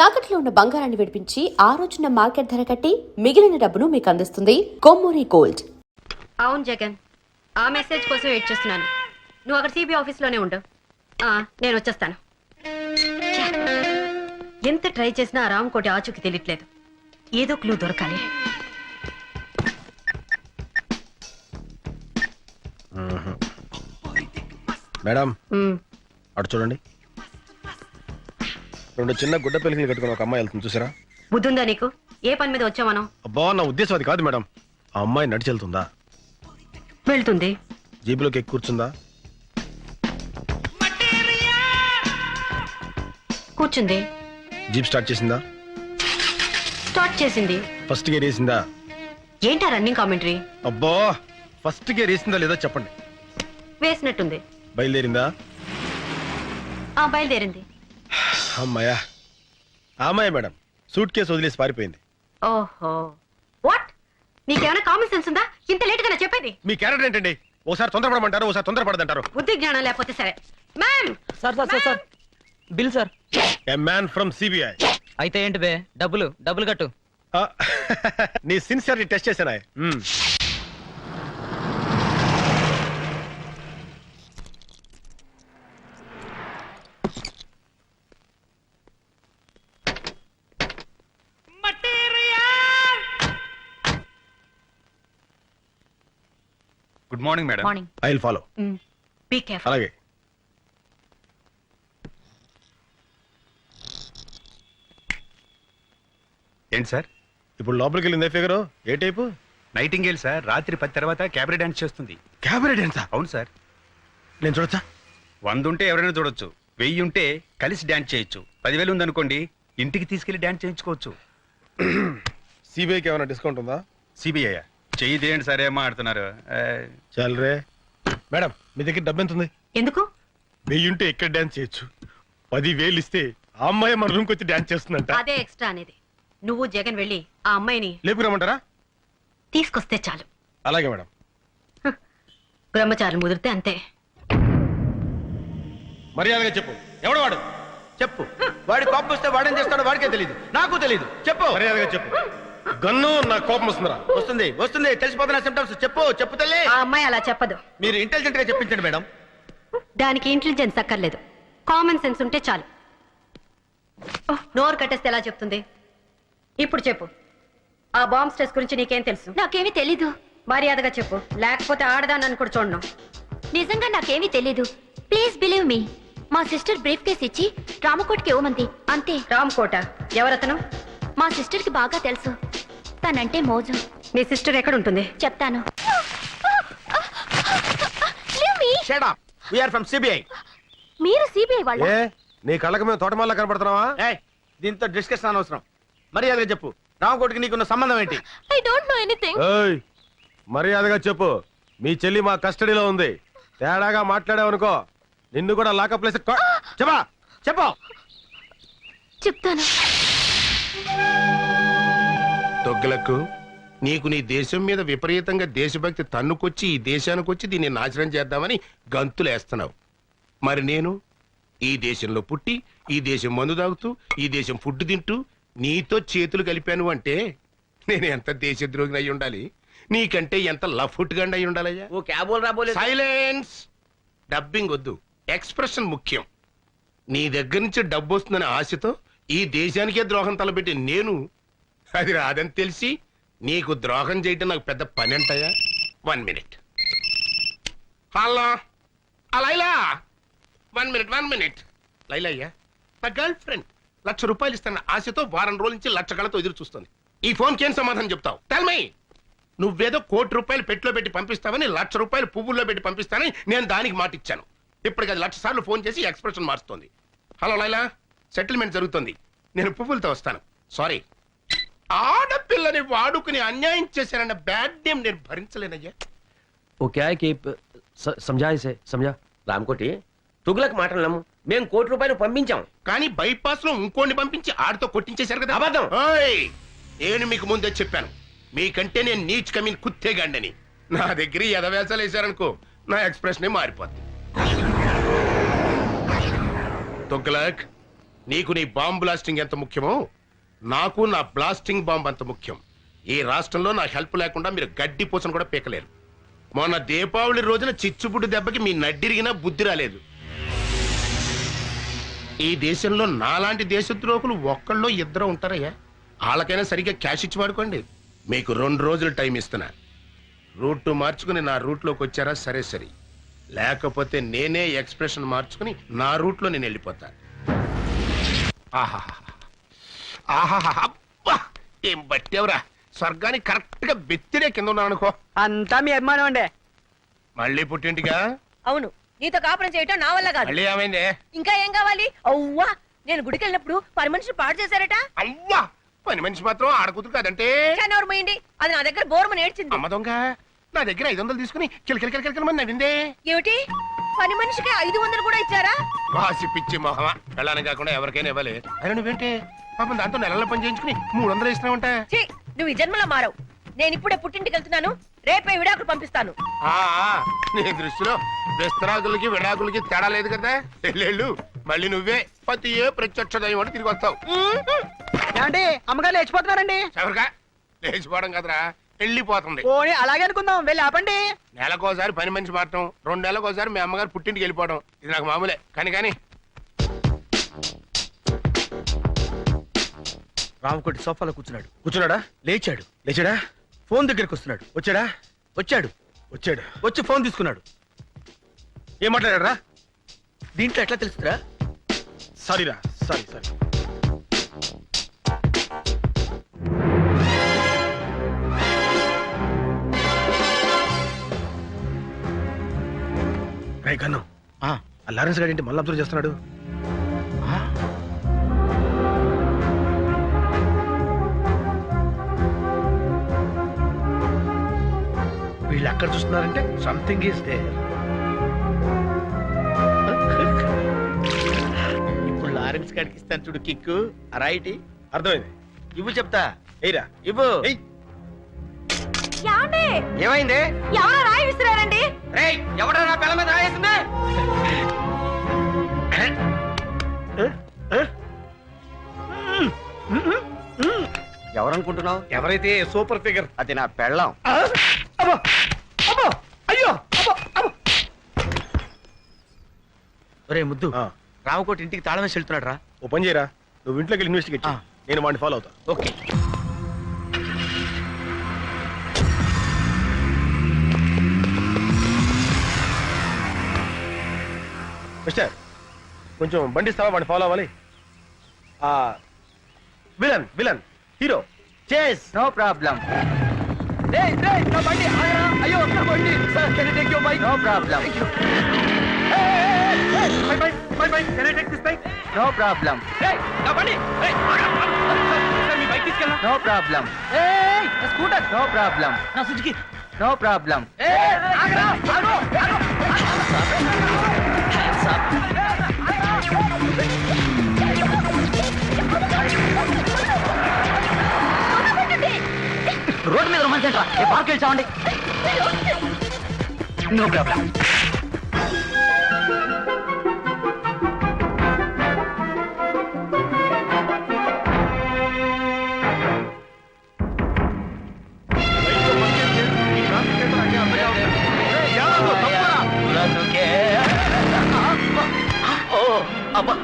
తాకట్లో ఉన్న బంగారాన్ని విడిపించి ఆ రోజున మార్కెట్ ధర కట్టి మిగిలిన డబ్బును మీకు అందిస్తుంది కొమ్మూరి గోల్డ్. అవును జగన్, ఆ మెసేజ్ కోసం వెయిట్ చేస్తున్నాను. నువ్వు అక్కడ సిబిఐ ఆఫీస్లోనే ఉండు, నేను వచ్చేస్తాను. ఎంత ట్రై చేసినా రామకోటి ఆచూకి తెలియట్లేదు. ఏదో క్లూ దొరకాలి. మేడం అటు చూడండి, రెండు చిన్న గుడ్డ పెళ్లికి కట్టుకుని ఒక అమ్మాయి వెళ్తుంది, చూసారా? బుద్ధుందా నీకు? ఏ పని మీద వచ్చావు మనం? అబ్బా, నా ఉద్దేశం అది కాదు మేడం. ఆ అమ్మాయి నడిచి వెళ్తుందా? వెళ్తుంది. జీబులోకి ఎక్కి కూర్చుందా? కూర్చుంది. జీప్ స్టార్ట్ చేసిందా? స్టార్ట్ చేసింది. ఫస్ట్ గేర్ వేసిందా? ఏంటా రన్నింగ్ కామెంటరీ? అబ్బా, ఫస్ట్ గేర్ వేసిందా లేదో చెప్పండి. వేసినట్టుంది. బయలుదేరిందా? బయలుదేరింది. అమ్మాయా, ఆ అమ్మాయి మేడం సూట్ కేసు వదిలేసి పారిపోయింది. ఓహో, వాట్? నీకేమైనా కామన్ సెన్స్ ఉందా? ఇంత లేట్ గా చెప్పేది? మీ క్యారెక్టర్ ఏంటండి? ఓసారి తొందరపడమంటారు, ఓసారి తొందరపడదంటారు. బుద్ధి జ్ఞానం లేకపోతే సరే. Ma'am sir sir sir sir bill sir. A man from CBI. అయితే ఏంటి బే? డబ్బులు కట్టు. నీ సిన్సియర్ని టెస్ట్ చేశానా? Good morning madam. Morning. I will follow. Be careful. అలాగే. ఏంటి సార్? ఇప్పుడు లోపలికి వెళ్ళిందే ఫిగరు ఏ టైపు? Nightingale sir. రాత్రి 10 తర్వాత క్యాబరే డాన్స్ చేస్తుంది. క్యాబరే డాన్సా? అవును సార్. నేను చూడొచ్చా? 100 ఉంటే ఎవరైనా చూడొచ్చు, 1000 ఉంటే కలిసి డాన్స్ చేయొచ్చు, 10,000 ఉందనుకోండి ఇంటికి తీసుకెళ్లి డాన్స్ చేయించుకోవచ్చు. సిబిఐకి ఏమైనా డిస్కౌంట్ ఉందా? సిబిఐ చెయ్యి తీయండి సార్, ఏం మాట్లాడుతున్నారు? చల్రే. మేడం, మీ దగ్గర డబ్బు ఎంత ఉంది? ఎందుకు? 1000 ఉంటే ఎక్కడ డాన్స్ చేయొచ్చు, 10,000 ఇస్తే ఆ అమ్మాయి మన రూమ్కి వచ్చి డాన్స్ చేస్తుందంట. అదే ఎక్స్ట్రా అనేది. నువ్వు జగన్ వెళ్ళి ఆ అమ్మాయిని లేపుకురమ్మంటారా? తీసుకొస్తే చాలు. అలాగే మేడం. బ్రహ్మచారులు ముదిరితే అంతే. మర్యాదగా చెప్పు, ఎవడు వాడు? చెప్పు. వాడి కోపం వస్తే వాడేం చేస్తాడో వాడికే తెలియదు, నాకు తెలియదు. చెప్పు. మర్యాదగా చెప్పు. గన్ను నా కోపం వస్తుందిరా. వస్తుంది వస్తుంది, తెలిసిపోతున్న సిమ్టమ్స్. చెప్పు చెప్పు తల్లి. ఆ అమ్మాయి అలా చెప్పదు. మీరు ఇంటెలిజెంట్ గా చెప్పించండి మేడం. దానికి ఇంటెలిజెన్స్ అక్కర్లేదు, కామన్ సెన్స్ ఉంటే చాలు. నోరు కట్టేస్తే ఎలా చెప్తుంది? ఇప్పుడు చెప్పు, ఆ బాంబ్ స్ట్రెస్ గురించి నీకేం తెలుసు? నాకేమీ తెలీదు. మర్యాదగా చెప్పు, లేకపోతే ఆడదాన్ని కూడా చూడను. నిజంగా నాకేమీ తెలీదు. Please believe me. మా సిస్టర్ బ్రీఫ్ కేస్ ఇచ్చి రామకోట్కి ఇవ్వమంది, అంతే. రామ్కోట ఎవరతను? మా సిస్టర్ కి బాగా తెలుసు. తనంటే మోజు. మీ సిస్టర్ ఎక్కడ ఉంటుంది? చెప్తాను. Shut up. We are from CBI. మీరు సిబిఐ వాళ్ళ? ఏ, నీ కళ్ళకి మేము తోటమాల కనపడుతున్నావా? ఏయ్, దీంతో డిస్కషన్ అనవసరం. మర్యాదగా చెప్పు, రామకోటికి నీకున్న సంబంధం ఏంటి? I don't know anything. ఏయ్, మర్యాదగా చెప్పు. మీ చెల్లి మా కస్టడీలో ఉంది. తేడాగా మాట్లాడావనుకో నిన్ను కూడా లాకప్ ప్లేస్. చెప్పా చెప్పు. చెప్తాను. దొగ్గలకు నీకు నీ దేశం మీద విపరీతంగా దేశభక్తి తన్నుకొచ్చి ఈ దేశానికి వచ్చి దీన్ని నాశనం చేద్దామని గంతులేస్తున్నావు. మరి నేను ఈ దేశంలో పుట్టి ఈ దేశం మందు తాగుతూ ఈ దేశం ఫుడ్ తింటూ నీతో చేతులు కలిపాను అంటే నేను ఎంత దేశద్రోహిని అయి ఉండాలి, నీకంటే ఎంత లఫుట్ గండి అయి ఉండాలయ్యా. ఓ క్యాబోల్ రాబోలే. సైలెన్స్. డబ్బింగ్ వద్దు, ఎక్స్ప్రెషన్ ముఖ్యం. నీ దగ్గర నుంచి డబ్బు వస్తుందనే ఆశతో ఈ దేశానికే ద్రోహం తలపెట్టి నేను అది రాదని తెలిసి నీకు ద్రోహం చేయటం నాకు పెద్ద పని అంటాయా? 1 minute. Hello Laila, 1 minute. Laila అయ్యా, నా గర్ల్ ఫ్రెండ్ ₹1,00,000 ఇస్తాను ఆశతో వారం రోజుల నుంచి లక్ష కళతో ఎదురు చూస్తుంది. ఈ ఫోన్కి ఏం సమాధానం చెప్తావు? Tell me. నువ్వేదో ₹1,00,00,000 పెట్టిలో పెట్టి పంపిస్తావని ₹1,00,000 పువ్వుల్లో పెట్టి పంపిస్తానని నేను దానికి మాట ఇచ్చాను. ఇప్పటికి అది 1,00,000 సార్లు ఫోన్ చేసి ఎక్స్ప్రెషన్ మారుస్తుంది. హలో లైలా, సెటిల్మెంట్ జరుగుతుంది, నేను పువ్వులతో వస్తాను. సారీ, ఆడపిల్లని వాడుకుని అన్యాయం చేశానన్న బ్యాడ్ నేమ్ నేను భరించలేనయ్యా. वो क्या है कि समझा इसे समझा రామకోటి, తుగులకు మాటలు నమ్ము. మేము ₹1,00,00,000 పంపించాం, కానీ బైపాస్ లో ఇంకోని పంపించి ఆడితో కొట్టించేశారు కదా. అబద్ధం. ఓయ్, నేను మీకు ముందే చెప్పాను, మీకంటే నేను నీచ్ కమీన్ కుత్తేగాండని. నా దగ్గర ఎదవేసాలు వేశారనుకో నా ఎక్స్ప్రెషన్ మారిపోద్ది. తుగ్లక్, నీకు నీ బాంబ్ బ్లాస్టింగ్ ఎంత ముఖ్యమో నాకు నా బ్లాస్టింగ్ బాంబ్ అంత ముఖ్యం. ఈ రాష్ట్రంలో నా హెల్ప్ లేకుండా మీరు గడ్డి పూసను కూడా పీకలేరు. మొన్న దీపావళి రోజున చిచ్చుబుడ్డి దెబ్బకి మీ నడ్డిరిగినా బుద్ధి రాలేదు. ఈ దేశంలో నాలాంటి దేశద్రోహులు ఒక్కళ్ళో ఇద్దరు ఉంటారయ్యా. వాళ్ళకైనా సరిగ్గా క్యాష్ ఇచ్చి వాడుకోండి. మీకు 2 రోజులు టైం ఇస్తున్నా. రూట్ మార్చుకుని నా రూట్లోకి వచ్చారా సరే సరే, లేకపోతే నేనే ఎక్స్ప్రెషన్ మార్చుకుని నా రూట్లో నేను వెళ్ళిపోతా. అబ్బా ఏం బట్టేవరా, స్వర్గానికి కరెక్ట్ గా బెత్తిరే కింద ఉన్నాను అనుకో. అంతా మీ అభిమానం అండి. మళ్ళీ పుట్టింటిగా? అవును, నీతో కాపురం చేయటం నా వల్ల కాదు. మళ్ళీ ఏమైంది? ఇంకా ఏం కావాలి? అవ్వా, నేను గుడికి వెళ్ళినప్పుడు పని మనిషి పాడు చేశారట. అవ్వా, పని మనిషి మాత్రం ఆడకూతురు కాదంటే పోయింది. అది నా దగ్గర బోర్మని ఏడ్చింది. అమ్మ దొంగ, నా దగ్గర 500 తీసుకుని కిలకిల మంది నవ్విందే. ఏమిటి, పని మనిషికి 500 కూడా ఇచ్చారా? వాసి పిచ్చి మొహమా, వెళ్ళాలని కాకుండా ఎవరికైనా ఇవ్వాలి. అయినా నువ్వేంటే పాపం దాంతో నెలల పని చేయించుకుని 300 ఇస్తున్నావంట. ఛీ, నువ్వు ఈ జన్మలో మారవు. నేను ఇప్పుడే పుట్టింటికి వెళ్తున్నాను, రేపే విడాకులు పంపిస్తాను. నీ దృష్టిలో విస్తరాకులకి విడాకులకి తేడా లేదు కదా. వెళ్ళు, మళ్ళీ నువ్వే పతియే ప్రత్యక్ష దైవం తిరిగి వస్తావు. ఏమండి, అమ్మగారు లేచిపోతున్నారండి. ఎవరిగా లేచిపోవడం కదరా, వెళ్ళిపోతుంది. పోనీ అలాగే అనుకుందాం, వెళ్ళి ఆపండి. నెలకోసారి పని మనిషి మారటం, 2 నెలలకోసారి మీ అమ్మగారు పుట్టింటికి వెళ్ళిపోవడం, ఇది నాకు మామూలే. కానీ రామకోటి సోఫాలో కూర్చున్నాడు. కూర్చున్నాడా? లేచాడా? ఫోన్ దగ్గరికి వస్తున్నాడు. వచ్చాడు. వచ్చి ఫోన్ తీసుకున్నాడు. ఏం మాట్లాడారా? దీంట్లో ఎట్లా తెలుస్తుందా? సారీరా, సారీ. రే కన్ను, ఆ లారెన్స్ గారి ఇంటి మళ్ళీ అబ్జర్వ్ చేస్తున్నాడు. వీళ్ళు అక్కడ చూస్తున్నారంటే సంథింగ్ ఈస్ దేర్. ఇప్పుడు లారెన్స్ గారికి ఇస్తాను చూడు కిక్కు. రైట్, అర్థమైంది. ఇవ్వు చెప్తా. ఎయిరా, ఇవ్వు. ఏమైంది? ఎవరో రాయి విసిరారండి. ఎవడా నా పిల్ల మీద రాయేసింది? ఎవరనుకుంటున్నావు? ఎవరైతే సూపర్ ఫిగర్. అది నా పెళ్ళాం. ఒరే ముద్దు, ఆ. రామకోటి ఇంటికి తాళం వేసి వెళ్తున్నాడు రా. ఓ పని చేయరా, నువ్వు ఇంట్లోకి వెళ్ళి ఇన్వెస్టిగేట్ చేయి. నేను వాడిని ఫాలో అవుతా. ఓకే. మిస్టర్, కొంచెం బండి ఇస్తావా? వాడిని ఫాలో అవ్వాలి. Villain hero chase no problem. నా బండి ఆగరా. అయ్యో, నా బండి. Sir, can you take your bike? No problem. No problem. నా బండి. సార్, మీ బైక్ తీసుకెళ్ళా. No problem. Scooter. No problem. నా సుజుకి. No problem. ఆగరా. ఆగు. రోడ్డు మీద రొమాన్స్ ఏంట్రా? పార్క్ వెళ్ళి చావండి. No problem.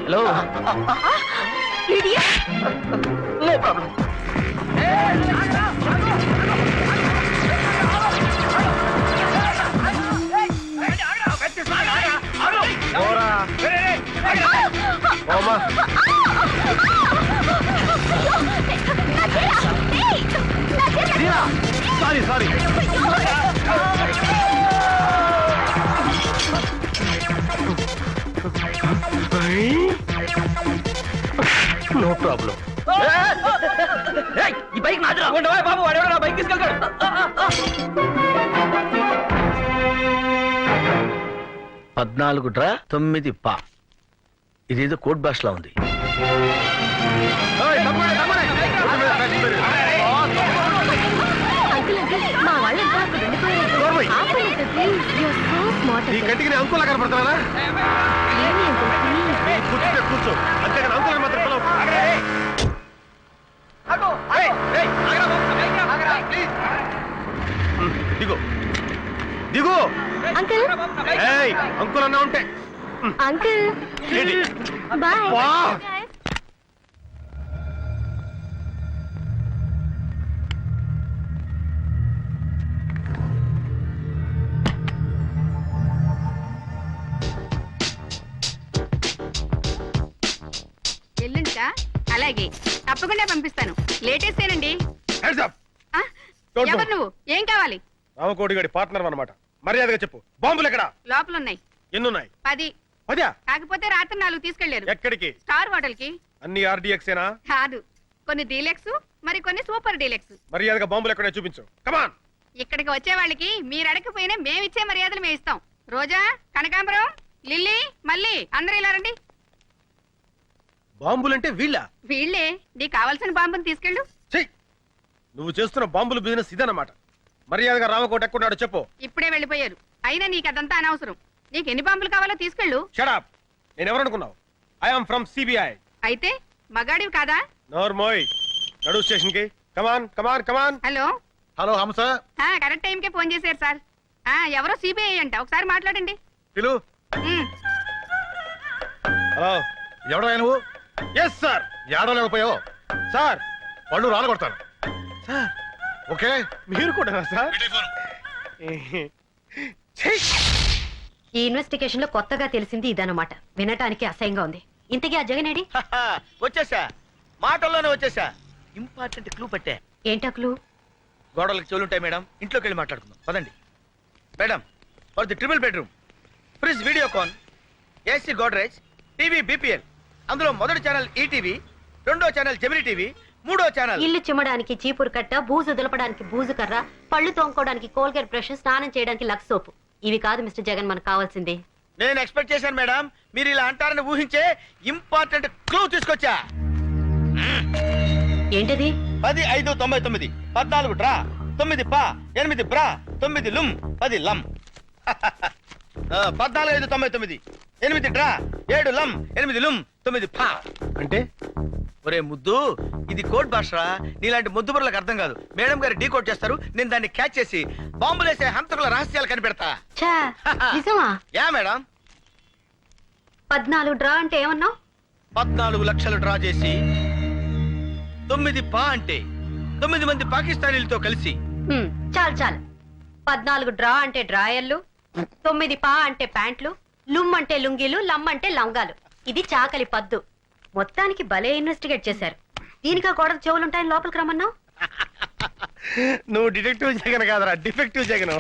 Hello. No problem. Sorry. No problem. ఈ బైక్ నాదిరా. ఉండవా బాబు, వాడేవాడు నా బైక్ తీసుకెళ్తాడు. 14 పా. ఇదేదో కోడ్ భాషలా ఉంది. మా వాళ్ళు ఇంకా అక్కడ ఉండిపోయారు. ఆపండి, please. You're so smart. ఈ కంటికి నేను అంకులా కనపడుతున్నారా? ఏమి అంకుల్, please. కూర్చుంటే కూర్చో, అంతేగాని అంకుల్ మాత్రం పిలవకు. దిగు దిగు. అంకుల్ ఏయ్, అంకుల్ అన్నా ఉంటే అంకుల్ ఏంటి? బాయ్ వా. ఎల్లుంటా అలాగే తప్పకుండా పంపిస్తాను. లేటెస్టేనండి. Heads up. ఆ? Don't ఎవరు move. నువ్వు? ఏం కావాలి? రామకోటి గడి పార్ట్నర్ అన్నమాట. మర్యాదగా చెప్పు, బాంబులు ఎక్కడ? లోపల ఉన్నాయి. ఎన్నున్నాయి? 10. పదా? కాకపోతే రాత్రి 4 తీసుకెళ్లారు. ఎక్కడికి? స్టార్ హోటల్ కి. అన్ని ఆర్డీఎక్సేనా? కాదు, కొన్ని డీలక్స్, మరి కొన్ని సూపర్ డీలక్స్. మర్యాదగా బాంబులు ఎక్కడే చూపించు. కమాన్. ఇక్కడికి వచ్చే వాళ్ళకి మీరు అడగకపోయినా మేమిచ్చే మర్యాదలు మేము ఇస్తాం. రోజా, కనకాంబరం, లిల్లీ, మళ్ళీ అందరూ ఇలా రండి. బాంబులంటే వీళ్ళ? వీళ్ళే. నీకు కావాల్సిన బాంబుని తీసుకెళ్ళు. చెయ్, నువ్వు చేస్తున్న బాంబుల బిజినెస్ ఇదన్నమాట. మర్యాదగా రామకోట ఎక్కడున్నాడో చెప్పు. ఇప్పుడే వెళ్ళిపోయారు. అయినా నీకు అదంతా అనవసరం. నీకు ఎన్ని బాంబులు కావాలో తీసుకెళ్ళు. షడప్. నేను ఎవరనుకున్నావు? I'm from CBI. అయితే మగాడివి కాదా? నోర్మోయ్, నడు స్టేషన్ కి. Come on come on come on. Hello. Hello Hamsa. Correct టైంకే ఫోన్ చేశారు సార్. ఎవరో సిబిఐ అంట, ఒకసారి మాట్లాడండి. పిలు. హలో, ఎవడో నువ్వు? Yes sir. ఏడలేకపోయావు సార్, పళ్ళు రాలగొడతాను సార్. ఓకే, మీరు కూడా సార్. ఈ ఇన్వెస్టిగేషన్ లో కొత్తగా తెలిసింది ఇదన్నమాట. వినటానికి అసహ్యంగా ఉంది. ఇంతకీ ఆ జగనేడి? వచ్చేసా, మాటల్లోనే వచ్చేసా. ఇంపార్టెంట్ క్లూ పట్టే. ఏంటా క్లూ? గోడలకు చెవులుంటాయి మేడం, ఇంట్లోకి వెళ్ళి మాట్లాడుకుందాం పదండి. Madam, for the triple bedroom, fridge Videocon, AC Godrej, TV BPL. అందులో మొదటి ఛానల్ ఈటీవీ, రెండో ఛానల్ జెమిని టీవీ, మూడో ఛానల్. ఇల్లు చిమ్మడానికి చీపురు కట్ట, బూజు దులపడానికి బూజు కర్ర, పళ్ళు తోముకోవడానికి కోల్గేట్ బ్రష్, స్నానం చేయడానికి లక్స్ సోపు. ఇవి కాదు మిస్టర్ జగన్ మనకు కావాల్సింది. నేను ఎక్స్పెక్ట్ చేశాను మేడం, మీరు ఇలా అంటారని ఊహించే ఇంపార్టెంట్ క్లూ తీసుకొచ్చా. ఏంటది? 10, 5, 99, 14 డ్రా, 9 పా, 8 బ్రా, 9 లుమ్, 10 లమ్. 14, 5, 99, 8 డ్రా, 7 లమ్, 8 లుమ్, 9 పా. అంటే ఒరే ముద్దు, ఇది కోడ్ భాషరా. నీలాంటి ముద్దు బుర్రలకు అర్థం కాదు. మేడం గారు డీ కోడ్ చేస్తారు, నేను దాన్ని క్యాచ్ చేసి బాంబులేసే హంతకుల రహస్యాలు కనిపెడతా. ఛా, నిజమా? Yeah madam. 14 డ్రా అంటే ఏమన్నావు? 14 లక్షలు డ్రా చేసి 9 పా అంటే 9 మంది పాకిస్తానీలతో కలిసి. చాలు చాలు. 14 డ్రా అంటే డ్రాయర్లు, 9 పా అంటే ప్యాంట్లు, లుమ్ అంటే లుంగీలు, లమ్ అంటే లంగాలు. ఇది చాకలి పద్దు. మొత్తానికి భలే ఇన్వెస్టిగేట్ చేశారు. దీనికా గోడకు చెవులుంటాయని లోపలికి రమ్మన్నావు? నువ్వు డిటెక్టివ్ జగన్ కాదరా, డిఫెక్టివ్ జగన్.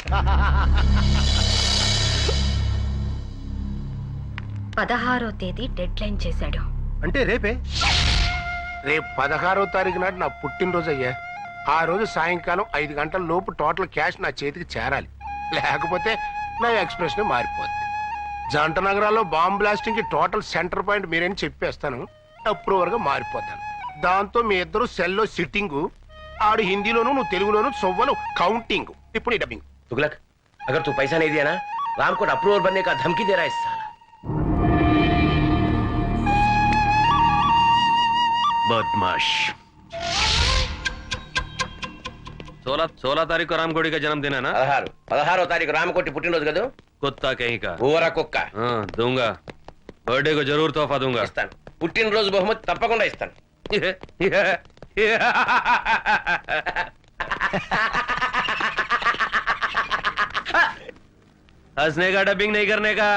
16వ తేదీ డెడ్ లైన్ చేశాడు. అంటే రేపే? రేపు 16వ తారీఖు నాడు నా పుట్టినరోజు అయ్యా. ఆ రోజు సాయంకాలం 5 గంటల లోపు టోటల్ క్యాష్ నా చేతికి చేరాలి. లేకపోతే నా ఎక్స్ప్రెషన్ మారిపోద్ది. జంట నగరాల్లో బాంబ్ బ్లాస్టింగ్ కి టోటల్ సెంటర్ పాయింట్ మీరని చెప్పేస్తాను. అప్రూవర్ గా మారిపోతాను. దాంతో మీ ఇద్దరు సెల్లో సిట్టింగ్, ఆడు హిందీలోను నువ్వు తెలుగులోను సొవ్వలు కౌంటింగ్. ఇప్పుడు ఈ డబ్బింగ్. तुगलक, अगर तू पैसा नहीं दिया ना, राम को अप्रूवर बनने का धमकी दे रहा है इस साला. बदमाश. 16 तारीख को रामकोटी का जन्मदिन है ना? 16వ తారీఖు రామకోటి పుట్టినరోజు కదా. कुत्ता कहीं का. ఊరా కుక్క. दूंगा. बर्थडे को जरूर तोहफा दूंगा. ఇస్తాను. పుట్టినరోజు బహుమతి తప్పకుండా ఇస్తాను. हंसने का, डबिंग नहीं करने का.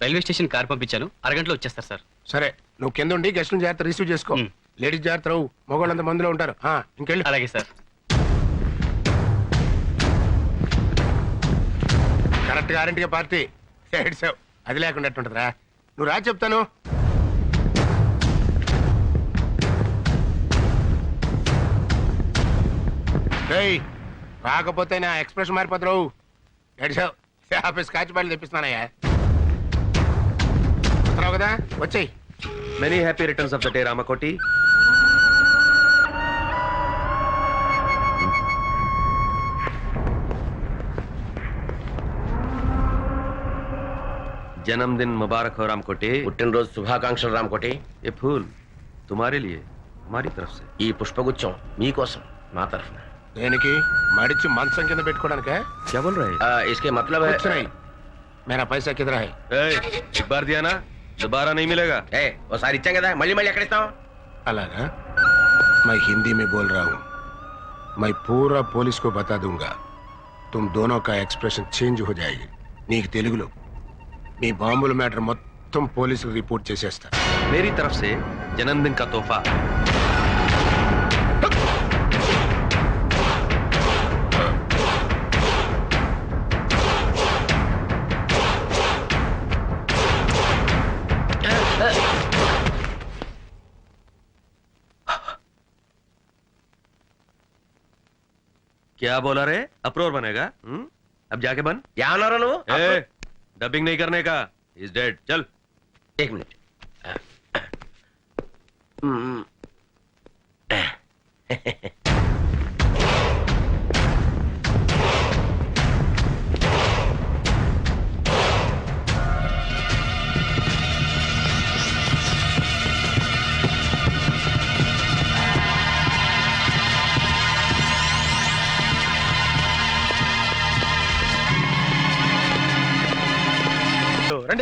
రైల్వే స్టేషన్ కార్ పంపించాను, అరగంటలో వచ్చేస్తారు సార్. సరే, నువ్వు కింద ఉండి గెస్ట్లను జాగ్రత్త రిసీవ్ చేసుకో. లేడీస్ జాగ్రత్త రావు, మగవాళ్ళంత మందిలో ఉంటారు. ఇంకెళ్ళి. అలాగే సార్. కరెక్ట్ గ్యారంటీగా పార్టీ ఏడ్చావు. అది లేకుండా ఎట్టుంటదిరా. నువ్వు రా చెప్తాను. రాకపోతే నా ఎక్స్ప్రెషన్ మారిపోతారు. ఏడ్చావు. ఆఫీస్ కాచిపాళ్ళు తెప్పిస్తున్నానయ్యా. వస్తున్నావు కదా, వచ్చేయి. Many happy returns of the day, Ramakoti. जन्मदिन मुबारक हो रामकोटी। పుట్టినరోజు శుభాకాంక్షలు రామకోటి. ये फूल तुम्हारे लिए हमारी तरफ से। ఈ పుష్పగుచ్చం మీకోసం మా తరఫున. దేనికి మడిచి మంచం కింద పెట్టుకోవడానికే? क्या बोल रहे हैं? इसके मतलब है कुछ नहीं, मेरा पैसा किधर है? एक बार दिया ना दोबारा नहीं मिलेगा। ఓసారి ఇచ్చాం కదా మళ్ళీ మళ్ళీ ఎక్కడ ఇస్తాం? అలాగా? मैं हिंदी में बोल रहा हूँ. मैं पूरा पुलिस को बता दूंगा. तुम दोनों का एक्सप्रेशन चेंज हो जाएगी. నీకు తెలుగులో మీ బాంబుల మ్యాటర్ మొత్తం పోలీసుకు రిపోర్ట్ చేసేస్తా. मेरी तरफ से जन्मदिन का तोहफा। क्या बोला रे? अप्रोर बनेगा? अब जाके बन। ఏమన్నారో నువ్వు? डबिंग नहीं करने का। Is dead. चल। एक मिनट.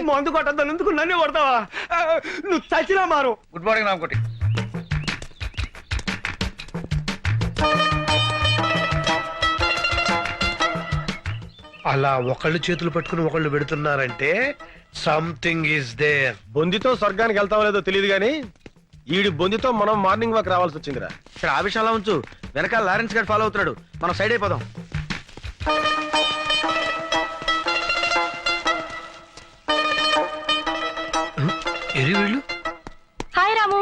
మందు కొట్టద్దాను ఎందుకు నన్ను కొడతావా? నువ్వు చచ్చినా మారు. Good morning Ramakoti. అలా ఒకళ్ళు చేతులు పట్టుకుని ఒకళ్ళు పెడుతున్నారంటే సంథింగ్ ఇస్ దేర్. బొందితో స్వర్గానికి వెళ్తామో లేదో తెలియదు కానీ ఈడి బొందితో మనం మార్నింగ్ వాక్ రావాల్సి వచ్చిందిరా. ఇక్కడ ఆ విషయంలో ఉంచు, వెనకాల లారెన్స్ గారు ఫాలో అవుతున్నాడు, మనం సైడ్ అయిపోదాం. ఎరి వీళ్ళు hi Ramu.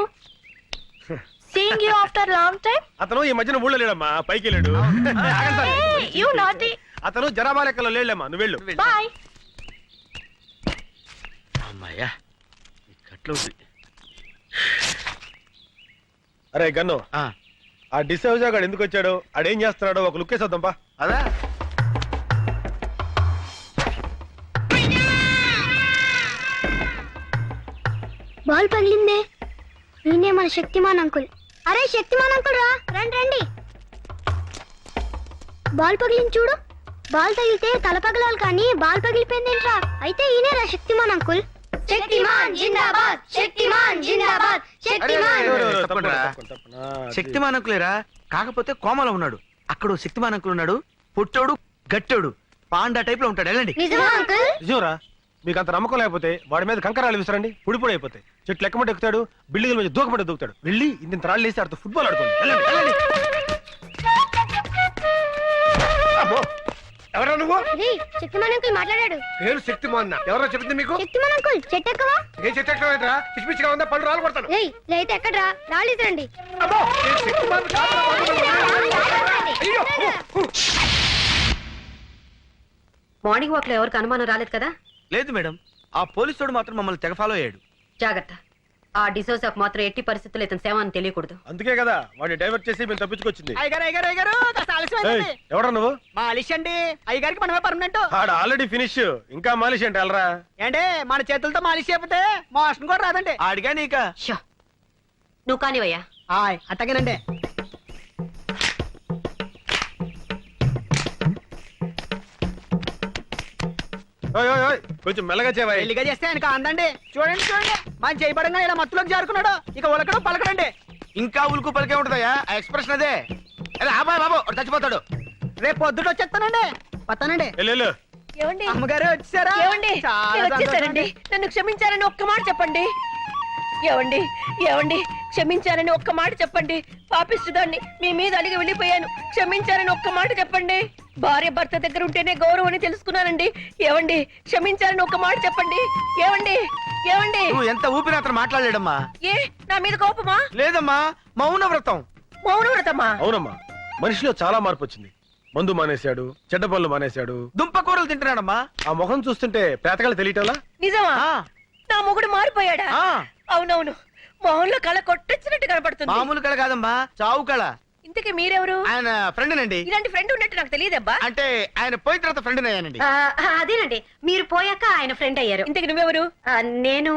Seeing you after long time. అతను ఈ మధ్యన ఊళ్ళో లేడమ్మా, పైకి వెళ్ళాడు. You naughty. అతను జనాభా లెక్కలో లేడమ్మా, నువ్వు వెళ్ళు. బాయ్. అమ్మాయ్యా కట్లు. అరే గన్ను, ఆ డిసౌజా గాడు ఎందుకు వచ్చాడు, ఆడేం చేస్తున్నాడో ఒక లుక్ వేసేద్దాంపా. అదా బాల్ పగిలిందే. ఈయనే మన శక్తిమాన్ అంకుల్. అరే శక్తిమాన్ అంకుల్ రా, రండి రండి. బాల్ పగిలింది చూడు. బాల్ తగిలితే తల పగలాలి కానీ బాల్ పగిలిపోయిందేంట్రా? అయితే ఈయనే రా శక్తిమాన్ అంకుల్. శక్తిమాన్ జిందాబాద్, శక్తిమాన్ జిందాబాద్, శక్తిమాన్. శక్తిమాన్ అంకులేరా, కాకపోతే కోమలో ఉన్నాడు. అక్కడ శక్తిమాన్ అంకుల్ ఉన్నాడు, పుట్టోడు గట్టోడు పాండా టైప్ లో ఉంటాడు. వెళ్ళండి. నిజమా అంకుల్? నిజంరా, మీకు అంత నమ్మకం లేకపోతే వాడి మీద కంకరాలు విసరండి, పొడి పొడి అయిపోతాయి. చెట్లు ఎక్కమంటే ఎక్కుతాడు, బిల్డింగ్ మీద దూకమంటే దూకుతాడు. వెళ్ళి ఇంత రాళ్ళు వేసి ఆడుతూ ఫుట్బాల్ ఆడుకోండి. వెళ్ళండి, వెళ్ళండి. ఎవరా నువ్వు? శక్తిమాన్ అంకుల్ మాట్లాడాడు. పేరు శక్తిమాన్. ఎవరో చెప్పింది మీకు? శక్తిమాన్ అంకుల్ చెట్టు ఎక్కవా? ఏ చెట్టు ఎక్కడరా? పిచ్చి పిచ్చిగా ఉందా? పళ్ళు రాలు కొడతాను. అయితే ఎక్కడ్రా? రాళ్ళు రండి. మార్నింగ్ వాక్ లో ఎవరికి అనుమానం రాలేదు కదా? లేదు మేడం, ఆ పోలీసుడు మాత్రం మమ్మల్ని తెగ ఫాలో అయ్యాడు. జాగ్రత్త. ఆ డిసోజాకు మాత్రం ఎట్టి పరిస్థితుల్లో ఇతని సేవ అని తెలియకూడదు. అందుకే కదా వాడిని డైవర్ట్ చేసి మేము తప్పించుకొచ్చింది. అయ్యగారు ఎవడా నువ్వు? మాలిష్ అండి. అయ్యగారికి మనమే పర్మనెంట్. ఆడ ఆల్రెడీ ఫినిష్, ఇంకా మాలిష్ అంటే వెళ్ళరా. ఏంటే మన చేతులతో మాలిష్ చేయకపోతే మోషన్ కూడా రాదండి. ఆడిగా నీక. షో, నువ్వు కానివయ్యా. అట్టగేనండి. కొంచెం మెల్లగా చేవా. పెళ్లిగా చేస్తే ఆయనకు అందండి. చూడండి చూడండి, మన చేయబడంగా ఇలా మత్తులోకి జారుకున్నాడు. ఇక ఉలకడం పలకడండి. ఇంకా ఉలుకు పలికే ఉంటుందయ్యా ఆ ఎక్స్ప్రెషన్ అదే. అరే ఆబాయ్ బాబు వాడు చచ్చిపోతాడు. రేపు పొద్దుట వచ్చేస్తానండి. వస్తానండి. వెళ్ళు. ఏమండి? అమ్మగారు వచ్చారా? ఏమండి? చాలా వచ్చేసారండి. నన్ను క్షమించారని ఒక్క మాట చెప్పండి. ఏమండి? ఏమండి? క్షమించారని ఒక్క మాట చెప్పండి. పాపిస్తుదాన్ని మీ మీద అలిగి వెళ్ళిపోయాను. క్షమించారని ఒక్క మాట చెప్పండి. భార్య భర్త దగ్గర ఉంటేనే గౌరవం అని తెలుసుకున్నానండి. ఏమండి? క్షమించారని ఒక్క మాట చెప్పండి. ఏమండి? ఏమండి? నువ్వు ఎంత ఊపిరి అతను మాట్లాడలేడమ్మా. ఏ నా మీద కోపమా? లేదమ్మా, మౌన వ్రతం. మౌన వ్రతమా? అవునమ్మా, మనిషిలో చాలా మార్పు వచ్చింది. మందు మానేశాడు, చెడ్డ పనులు మానేశాడు, దుంపకూరలు తింటున్నాడమ్మా. ఆ ముఖం చూస్తుంటే పేతకాలు తెలియటంలా. నిజమా? నా మొగుడు మారిపోయాడా? అవునవును, మొహంలో కళ కొట్టొచ్చినట్టు కనపడుతుంది. మామూలు కళ కాదమ్మా, చావు కళ. ఇంతకీ మీరెవరు? ఆయన ఫ్రెండ్ నండి. ఇలాంటి ఫ్రెండ్ ఉన్నట్టు నాకు తెలియదబ్బా. అంటే ఆయన పోయిన తర్వాత ఫ్రెండ్ అయ్యానండి. అదేనండి, మీరు పోయాక ఆయన ఫ్రెండ్ అయ్యారు. ఇంతకి నువ్వెవరు? నేను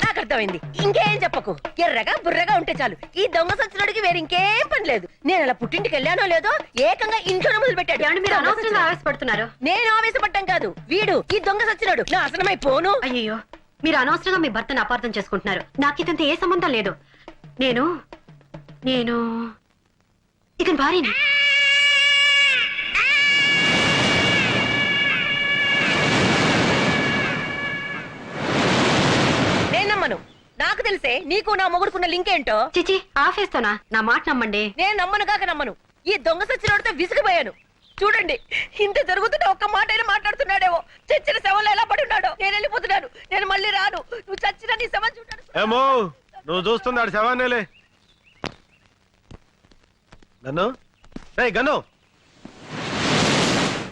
నాకు అర్థమైంది. ఇంకేం చెప్పకు, ఎర్రగా బుర్రగా ఉంటే చాలు. ఈ దొంగ సచ్చినోడికి వేరే ఇంకేం పని లేదు. నేను అలా పుట్టింటికి వెళ్ళానో లేదో ఏకంగా ఇంట్లోనే మొదలు పెట్టాడు. మీరు అనవసరంగా ఆవేశపడుతున్నారు. నేను ఆవేశపడ్డం కాదు, వీడు ఈ దొంగ సచ్చినోడు నాశనమైపోను. అయ్యో, మీరు అనవసరంగా మీ భర్తను అపార్థం చేసుకుంటున్నారు. నాకు ఇదంతా ఏ సంబంధం లేదు. నేను ఇతని భార్యని. నాకు తెలిసే నీకు నా మొగుడుకున్న లింక్ ఏంటో. చిచి, ఆఫేస్తోనా? నా మాట నమ్మండి. నేను నమ్మను కాక నమ్మను. ఈ దొంగ సచ్చినోడితో విసిగిపోయాను. చూడండి, ఇంత జరుగుతుంటే ఒక్క మాట అయినా మాట్లాడుతున్నాడేమో. చచ్చిన శవంలో ఎలా పడి ఉన్నాడో. నేను వెళ్ళిపోతున్నాను, నేను మళ్ళీ రాను. నువ్వు చచ్చిన నీ శవం చూడాను. ఏమో నువ్వు చూస్తున్నాడు శవాన్నేలే. గన్ను, రేయ్ గన్ను.